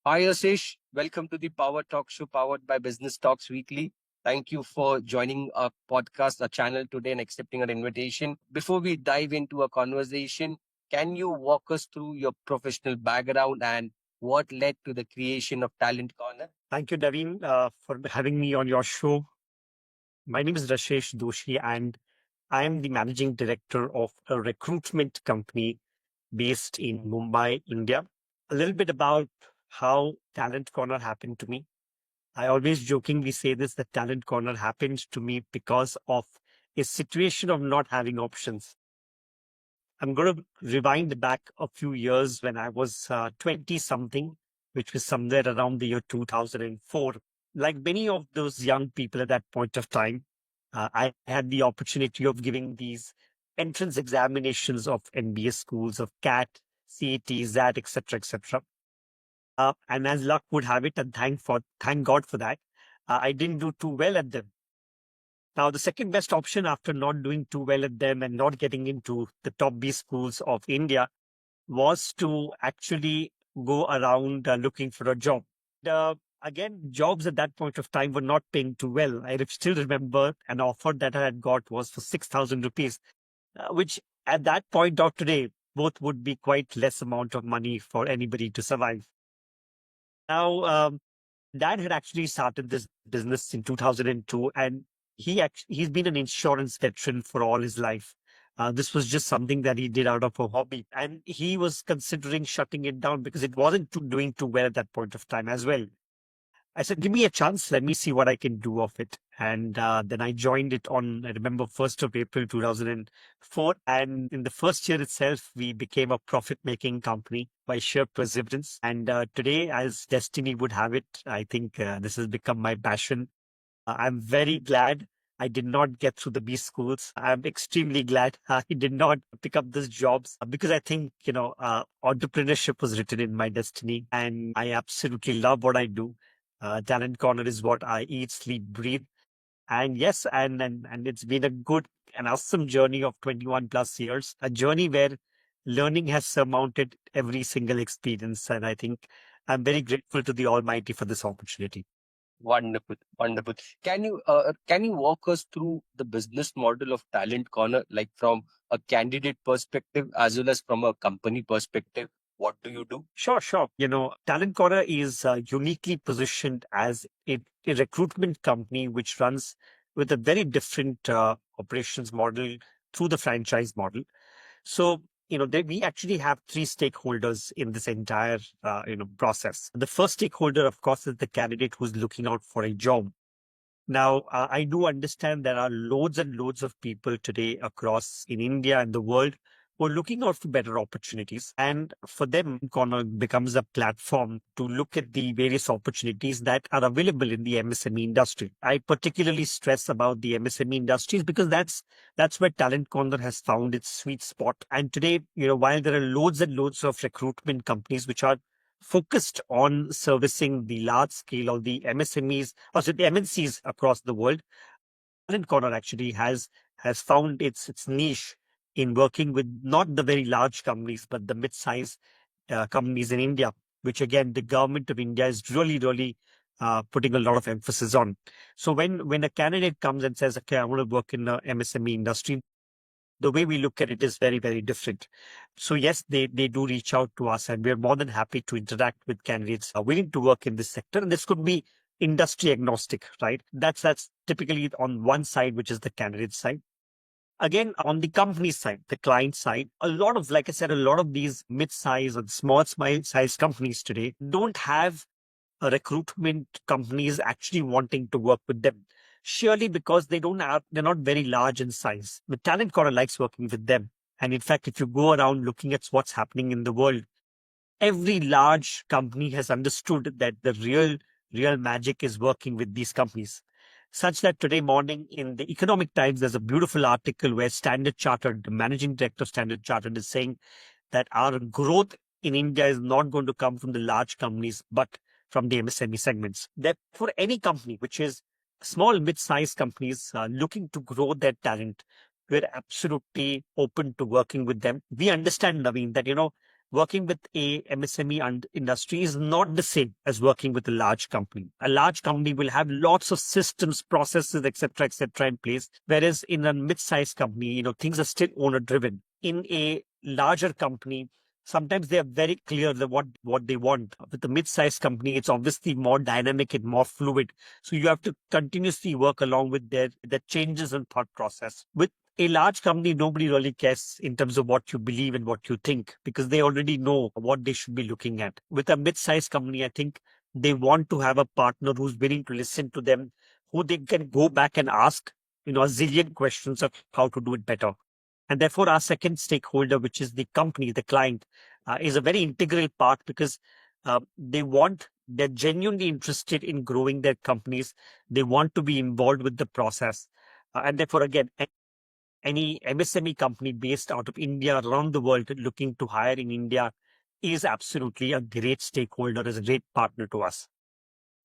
Hi, Rashesh. Welcome to the Power Talk Show powered by Business Talks Weekly. Thank you for joining our podcast, our channel today, and accepting our invitation. Before we dive into a conversation, can you walk us through your professional background and what led to the creation of Talent Corner? Thank you, Naveen, for having me on your show. My name is Rashesh Doshi, and I am the managing director of a recruitment company based in Mumbai, India. A little bit about how Talent Corner happened to me. I always jokingly say this that Talent Corner happened to me because of a situation of not having options. I'm going to rewind back a few years when I was 20 something, which was somewhere around the year 2004. Like many of those young people at that point of time, I had the opportunity of giving these entrance examinations of MBA schools, of CAT, CAT, ZAT, etc., etc. And as luck would have it, and thank God for that, I didn't do too well at them. Now, the second best option after not doing too well at them and not getting into the top B schools of India was to actually go around looking for a job. Again, jobs at that point of time were not paying too well. I still remember an offer that I had got was for 6,000 rupees, which at that point of today, both would be quite less amount of money for anybody to survive. Now, Dad had actually started this business in 2002, and he's been an insurance veteran for all his life. This was just something that he did out of a hobby, and he was considering shutting it down because it wasn't doing too well at that point of time as well. I said, give me a chance. Let me see what I can do of it. And then I joined it on, I remember, 1st of April 2004. And in the first year itself, we became a profit making company by sheer perseverance. And today, as destiny would have it, I think this has become my passion. I'm very glad I did not get through the B schools. I'm extremely glad I did not pick up these jobs because I think, entrepreneurship was written in my destiny and I absolutely love what I do. Talent Corner is what I eat, sleep, breathe. And yes, and it's been a good and awesome journey of 21 plus years, a journey where learning has surmounted every single experience. And I think I'm very grateful to the Almighty for this opportunity. Wonderful, wonderful. Can you walk us through the business model of Talent Corner, like from a candidate perspective as well as from a company perspective? What do you do? Sure, sure. Talent Corner is uniquely positioned as a recruitment company which runs with a very different operations model through the franchise model. So, we actually have three stakeholders in this entire, process. The first stakeholder, of course, is the candidate who's looking out for a job. Now, I do understand there are loads and loads of people today across in India and the world who are looking out for better opportunities. And for them, Corner becomes a platform to look at the various opportunities that are available in the MSME industry. I particularly stress about the MSME industries because that's where Talent Corner has found its sweet spot. And today, while there are loads and loads of recruitment companies which are focused on servicing the large scale of the MSMEs, or so the MNCs across the world, Talent Corner actually has found its niche in working with not the very large companies, but the mid-sized companies in India, which again the government of India is really putting a lot of emphasis on. So when a candidate comes and says, "Okay, I want to work in the MSME industry," the way we look at it is very different. So yes, they do reach out to us, and we're more than happy to interact with candidates willing to work in this sector. And this could be industry agnostic, right? That's typically on one side, which is the candidate side. Again, on the company side, the client side, a lot of, like I said, a lot of these mid-size or small size companies today don't have recruitment companies actually wanting to work with them. Surely because they're not very large in size. The Talent Corner likes working with them. And in fact, if you go around looking at what's happening in the world, every large company has understood that the real magic is working with these companies. Such that today morning in the Economic Times, there's a beautiful article where Standard Chartered, the managing director of Standard Chartered, is saying that our growth in India is not going to come from the large companies, but from the MSME segments. Therefore, any company which is small, mid-sized companies looking to grow their talent, we're absolutely open to working with them. We understand, Naveen, that working with a MSME and industry is not the same as working with a large company. A large company will have lots of systems, processes, etc., in place. Whereas in a mid-sized company, things are still owner driven. In a larger company, sometimes they are very clear that what they want. With the mid-sized company, it's obviously more dynamic and more fluid. So you have to continuously work along with their changes in thought process. With a large company, nobody really cares in terms of what you believe and what you think because they already know what they should be looking at. With a mid-sized company, I think they want to have a partner who's willing to listen to them, who they can go back and ask, a zillion questions of how to do it better. And therefore, our second stakeholder, which is the company, the client, is a very integral part because they're genuinely interested in growing their companies. They want to be involved with the process. And therefore, again, any MSME company based out of India around the world looking to hire in India is absolutely a great stakeholder, is a great partner to us.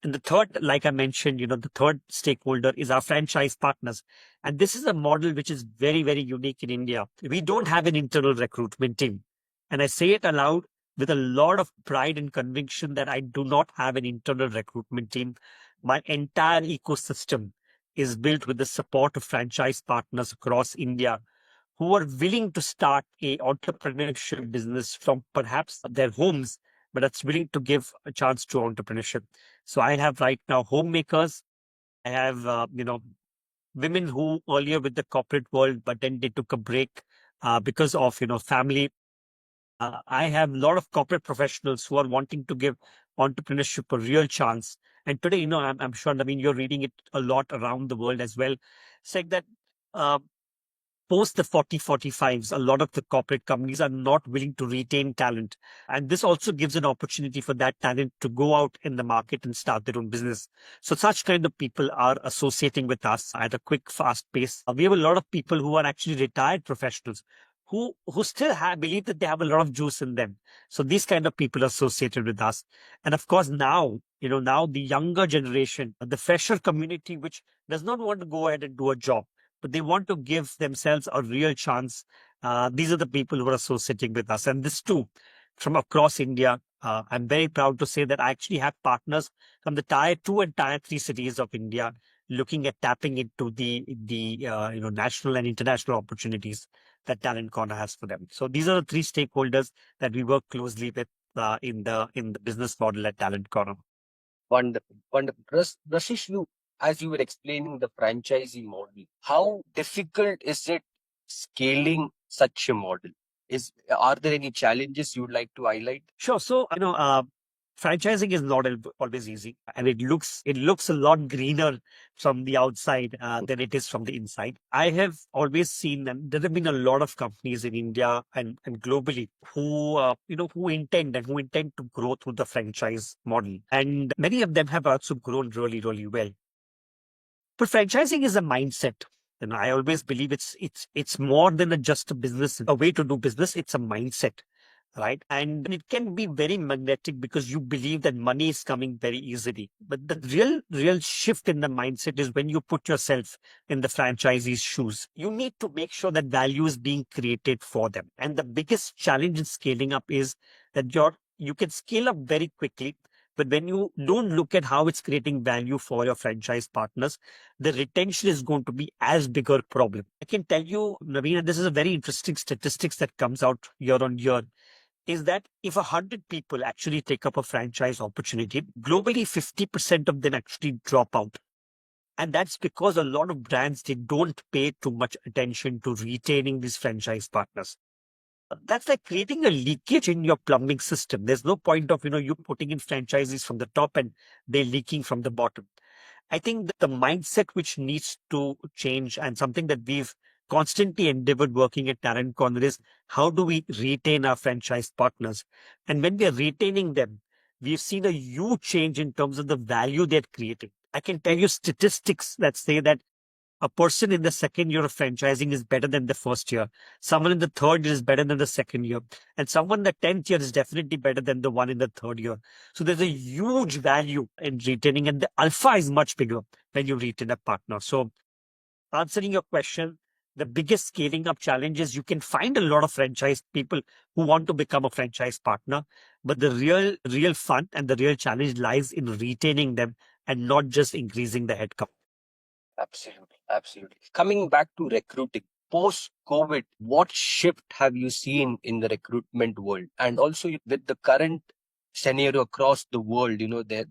And the third, like I mentioned, the third stakeholder is our franchise partners. And this is a model which is very, very unique in India. We don't have an internal recruitment team. And I say it aloud with a lot of pride and conviction that I do not have an internal recruitment team. My entire ecosystem is built with the support of franchise partners across India who are willing to start a entrepreneurship business from perhaps their homes, but that's willing to give a chance to entrepreneurship. So I have right now homemakers. I have women who earlier with the corporate world, but then they took a break because of family. I have a lot of corporate professionals who are wanting to give entrepreneurship a real chance. And today, I'm sure, I mean, you're reading it a lot around the world as well, saying that. Uh, Post the 40-45s, a lot of the corporate companies are not willing to retain talent. And this also gives an opportunity for that talent to go out in the market and start their own business. So such kind of people are associating with us at a quick, fast pace. We have a lot of people who are actually retired professionals who still believe that they have a lot of juice in them. So these kind of people are associated with us. And of course, now the younger generation, the fresher community, which does not want to go ahead and do a job, but they want to give themselves a real chance. These are the people who are associating with us. And this too, from across India. I'm very proud to say that I actually have partners from the tier 2 and tier 3 cities of India looking at tapping into the national and international opportunities that Talent Corner has for them. So these are the three stakeholders that we work closely with in the business model at Talent Corner. Wonderful, wonderful. Rashish, as you were explaining the franchisee model, how difficult is it scaling such a model? Are there any challenges you would like to highlight? Sure. So, franchising is not always easy, and it looks a lot greener from the outside than it is from the inside. I have always seen that there have been a lot of companies in India and globally who intend to grow through the franchise model, and many of them have also grown really, really well. But franchising is a mindset. And I always believe it's more than just a business, a way to do business. It's a mindset, right? And it can be very magnetic because you believe that money is coming very easily. But the real shift in the mindset is when you put yourself in the franchisee's shoes. You need to make sure that value is being created for them. And the biggest challenge in scaling up is that you can scale up very quickly. But when you don't look at how it's creating value for your franchise partners, the retention is going to be as bigger problem. I can tell you, Naveen, and this is a very interesting statistics that comes out year on year, is that if 100 people actually take up a franchise opportunity, globally 50% of them actually drop out. And that's because a lot of brands, they don't pay too much attention to retaining these franchise partners. That's like creating a leakage in your plumbing system. There's no point of, you putting in franchises from the top and they're leaking from the bottom. I think that the mindset which needs to change and something that we've constantly endeavored working at Talent Corner is how do we retain our franchise partners? And when we are retaining them, we've seen a huge change in terms of the value they're creating. I can tell you statistics that say that a person in the second year of franchising is better than the first year. Someone in the third year is better than the second year. And someone in the 10th year is definitely better than the one in the third year. So there's a huge value in retaining, and the alpha is much bigger when you retain a partner. So answering your question, the biggest scaling up challenge is you can find a lot of franchise people who want to become a franchise partner, but the real fun and the real challenge lies in retaining them and not just increasing the headcount. Absolutely, absolutely. Coming back to recruiting, post COVID, what shift have you seen in the recruitment world? And also with the current scenario across the world,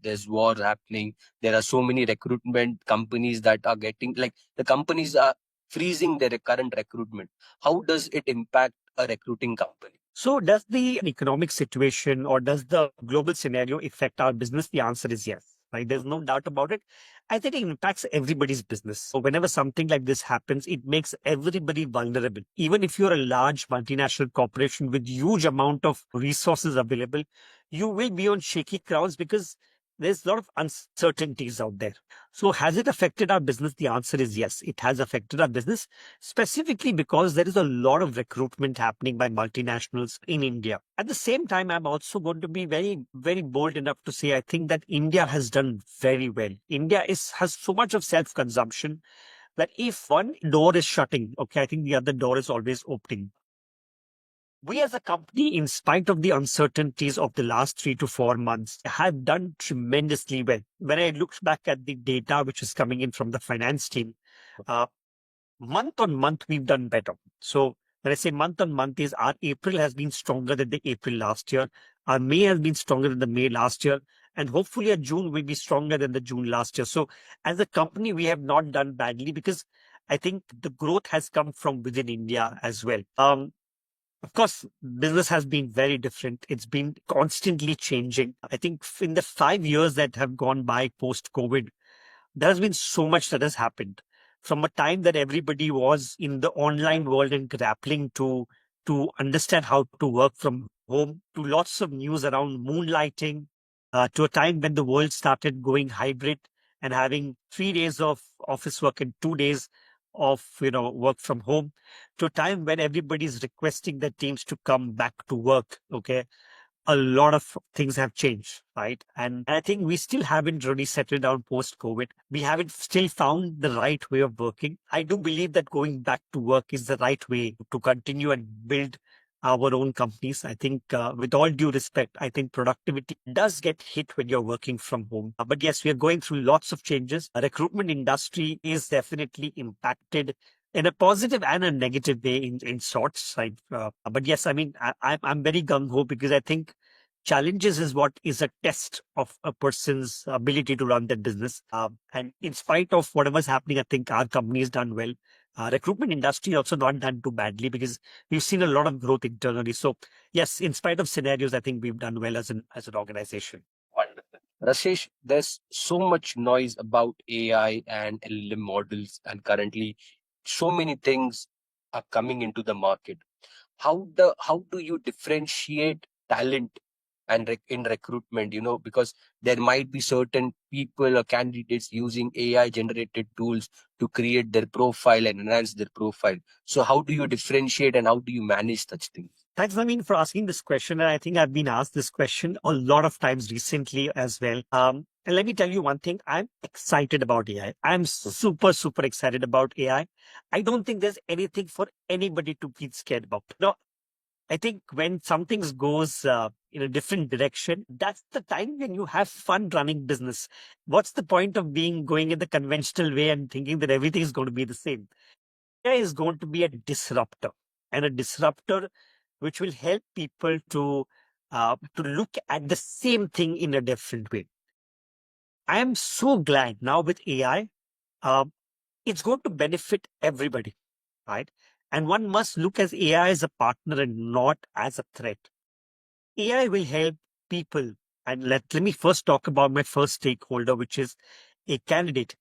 there's war happening. There are so many recruitment companies that are getting, like, the companies are freezing their current recruitment. How does it impact a recruiting company? So, does the economic situation or does the global scenario affect our business? The answer is yes. Right? There's no doubt about it. I think it impacts everybody's business. So, whenever something like this happens, it makes everybody vulnerable. Even if you're a large multinational corporation with huge amount of resources available, you will be on shaky grounds because there's a lot of uncertainties out there. So, has it affected our business? The answer is yes. It has affected our business specifically because there is a lot of recruitment happening by multinationals in India. At the same time, I'm also going to be very, very bold enough to say I think that India has done very well. India has so much of self-consumption that if one door is shutting, okay, I think the other door is always opening. We as a company, in spite of the uncertainties of the last 3 to 4 months, have done tremendously well. When I look back at the data which is coming in from the finance team, uh, month on month, we've done better. So when I say month on month is our April has been stronger than the April last year. Our May has been stronger than the May last year. And hopefully our June will be stronger than the June last year. So as a company, we have not done badly because I think the growth has come from within India as well. Of course, business has been very different. It's been constantly changing. I think in the 5 years that have gone by post COVID, there has been so much that has happened from a time that everybody was in the online world and grappling to understand how to work from home, to lots of news around moonlighting, to a time when the world started going hybrid and having 3 days of office work and 2 days of work from home, to a time when everybody is requesting their teams to come back to work. Okay, a lot of things have changed, right? And I think we still haven't really settled down post COVID. We haven't still found the right way of working. I do believe that going back to work is the right way to continue and build our own companies. I think, with all due respect, I think productivity does get hit when you're working from home. But yes, we are going through lots of changes. The recruitment industry is definitely impacted in a positive and a negative way in sorts. Right? But yes, I mean, I'm very gung ho because I think challenges is what is a test of a person's ability to run their business. And in spite of whatever's happening, I think our company has done well. Recruitment industry also not done too badly because we've seen a lot of growth internally. So yes, in spite of scenarios, I think we've done well as an organization. Wonderful. Rashesh, there's so much noise about AI and LLM models, and currently so many things are coming into the market. How do you differentiate talent and in recruitment? Because there might be certain people or candidates using AI generated tools to create their profile and enhance their profile. So how do you differentiate and how do you manage such things? Thanks, Naveen, for asking this question. And I think I've been asked this question a lot of times recently as well. And let me tell you one thing. I'm excited about AI. I'm super, super excited about AI. I don't think there's anything for anybody to be scared about. No, I think when something goes in a different direction, that's the time when you have fun running business. What's the point of going in the conventional way and thinking that everything is going to be the same? AI is going to be a disruptor, and a disruptor which will help people to look at the same thing in a different way. I am so glad now with AI, uh, it's going to benefit everybody, right? And one must look as AI as a partner and not as a threat. AI will help people. And let me first talk about my first stakeholder, which is a candidate.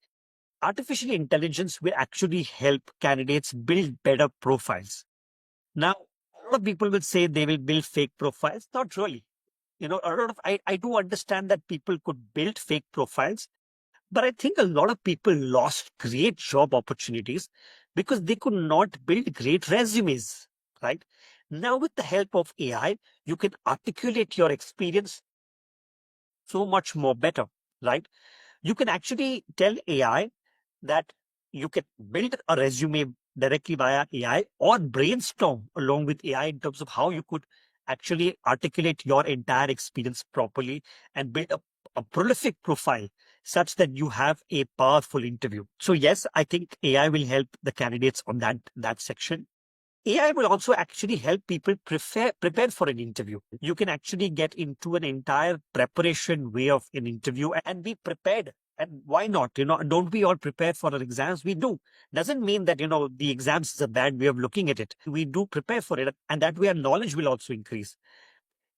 Artificial intelligence will actually help candidates build better profiles. Now, a lot of people will say they will build fake profiles. Not really. A lot of I do understand that people could build fake profiles, but I think a lot of people lost great job opportunities because they could not build great resumes, right? Now, with the help of AI, you can articulate your experience so much more better, right? You can actually tell AI that you can build a resume directly via AI, or brainstorm along with AI in terms of how you could actually articulate your entire experience properly and build a prolific profile such that you have a powerful interview. So yes, I think AI will help the candidates on that section. AI will also actually help people prepare for an interview. You can actually get into an entire preparation way of an interview and be prepared. And why not? Don't we all prepare for our exams? We do. Doesn't mean that, the exams is a bad way of looking at it. We do prepare for it, and that way our knowledge will also increase.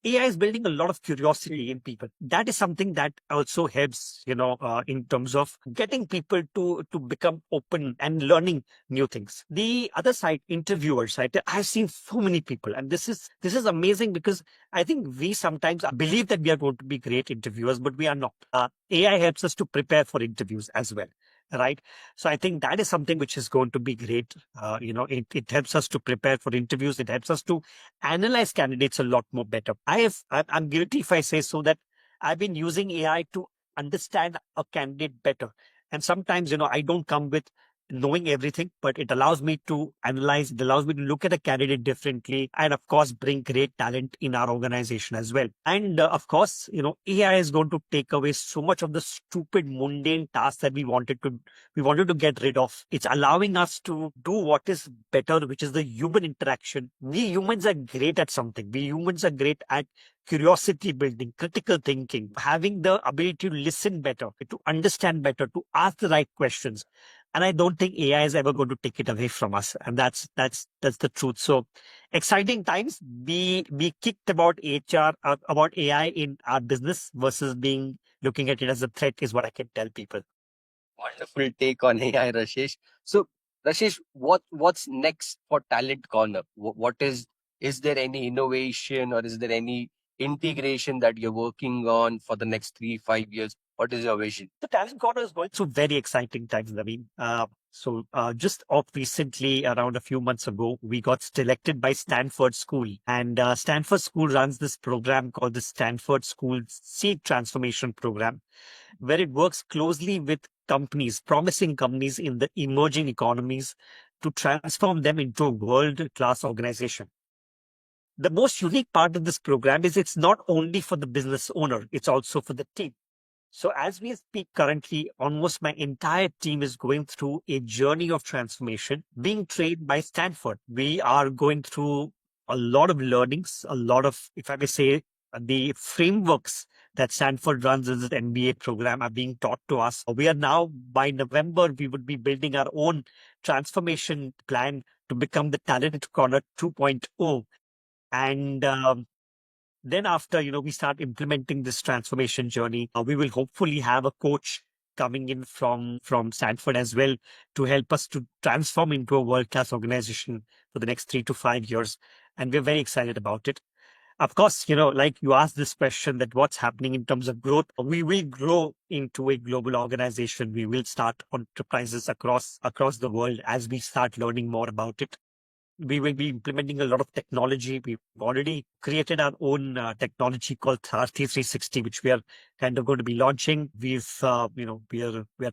AI is building a lot of curiosity in people. That is something that also helps, in terms of getting people to become open and learning new things. The other side, interviewers, right? I've seen so many people, and this is amazing because I think we sometimes believe that we are going to be great interviewers, but we are not. AI helps us to prepare for interviews as well. Right. So I think that is something which is going to be great. It helps us to prepare for interviews. It helps us to analyze candidates a lot more better. I'm guilty if I say so that I've been using AI to understand a candidate better. And sometimes, I don't come with knowing everything, but it allows me to analyze, it allows me to look at a candidate differently, and of course, bring great talent in our organization as well. And of course, AI is going to take away so much of the stupid, mundane tasks that we wanted to get rid of. It's allowing us to do what is better, which is the human interaction. We humans are great at something. We humans are great at curiosity building, critical thinking, having the ability to listen better, to understand better, to ask the right questions. And I don't think AI is ever going to take it away from us. And that's the truth. So exciting times. We kicked about HR, about AI in our business versus being looking at it as a threat is what I can tell people. Wonderful take on AI, Rashesh. So, Rashesh, what's next for Talent Corner? What is there any innovation or is there any integration that you're working on for the next 3, 5 years? What is your vision? The Talent Corner is going through very exciting times, Naveen. Just off recently, around a few months ago, we got selected by Stanford School. And Stanford School runs this program called the Stanford School Seed Transformation Program, where it works closely with companies, promising companies in the emerging economies to transform them into a world-class organization. The most unique part of this program is it's not only for the business owner, it's also for the team. So as we speak currently, almost my entire team is going through a journey of transformation, being trained by Stanford. We are going through a lot of learnings, a lot of, if I may say, the frameworks that Stanford runs as an MBA program are being taught to us. We are now, by November, we would be building our own transformation plan to become the Talent Corner 2.0. And then after, we start implementing this transformation journey, we will hopefully have a coach coming in from Stanford as well to help us to transform into a world-class organization for the next 3 to 5 years. And we're very excited about it. Of course, like you asked this question that what's happening in terms of growth, we will grow into a global organization. We will start enterprises across the world as we start learning more about it. We will be implementing a lot of technology. We've already created our own technology called Tharthi 360, which we are kind of going to be launching. We are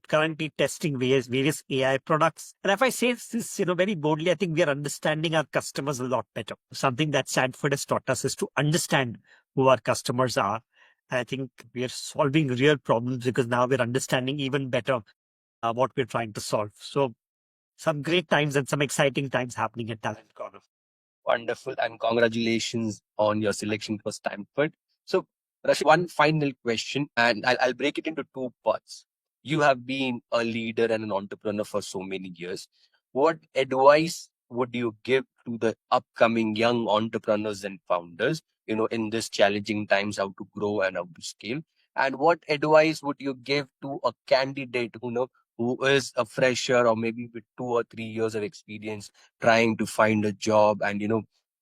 currently testing various AI products. And if I say this, very boldly, I think we are understanding our customers a lot better. Something that Stanford has taught us is to understand who our customers are. And I think we are solving real problems because now we're understanding even better what we're trying to solve. So some great times and some exciting times happening at Talent Corner. Wonderful, and congratulations on your selection for Stanford. So, Rashid, one final question, and I'll break it into two parts. You have been a leader and an entrepreneur for so many years. What advice would you give to the upcoming young entrepreneurs and founders, in this challenging times, how to grow and how to scale? And what advice would you give to a candidate who is a fresher or maybe with 2 or 3 years of experience trying to find a job and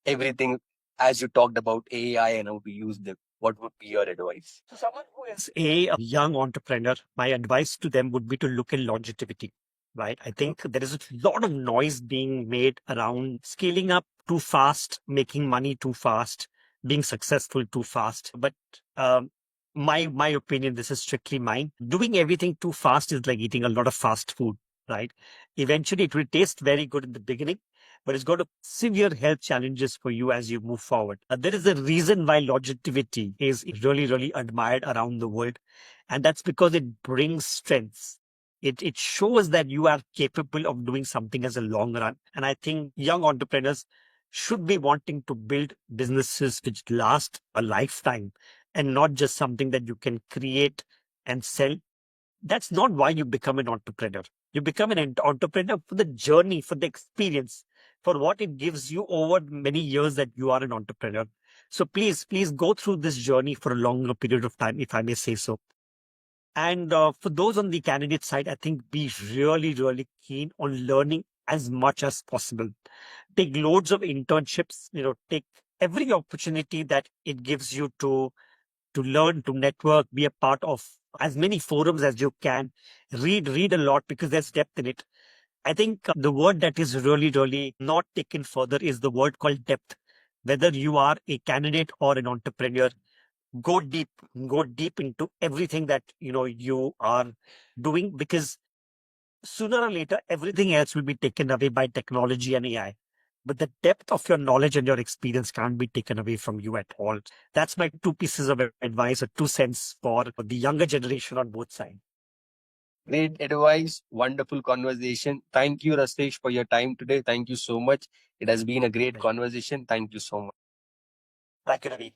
everything, as you talked about AI and how to use them? What would be your advice? So someone who is a young entrepreneur, my advice to them would be to look at longevity, right? I think there is a lot of noise being made around scaling up too fast, making money too fast, being successful too fast. But my opinion, this is strictly mine. Doing everything too fast is like eating a lot of fast food. right? Eventually, it will taste very good in the beginning, but it's got a severe health challenges for you as you move forward. There is a reason why longevity is really, really admired around the world, and that's because it brings strengths. It shows that you are capable of doing something as a long run. And I think young entrepreneurs should be wanting to build businesses which last a lifetime and not just something that you can create and sell. That's not why you become an entrepreneur. You become an entrepreneur for the journey, for the experience, for what it gives you over many years that you are an entrepreneur. So please, please go through this journey for a longer period of time, if I may say so. And for those on the candidate side, I think be really, really keen on learning as much as possible. Take loads of internships, take every opportunity that it gives you to learn, to network, be a part of as many forums as you can. Read a lot because there's depth in it. I think the word that is really, really not taken further is the word called depth. Whether you are a candidate or an entrepreneur, go deep, go deep into everything that you are doing, because sooner or later everything else will be taken away by technology and AI. But the depth of your knowledge and your experience can't be taken away from you at all. That's my two pieces of advice or 2 cents for the younger generation on both sides. Great advice. Wonderful conversation. Thank you, Rastesh, for your time today. Thank you so much. It has been a great Pleasure. conversation. Thank you so much. Thank you, Ravi.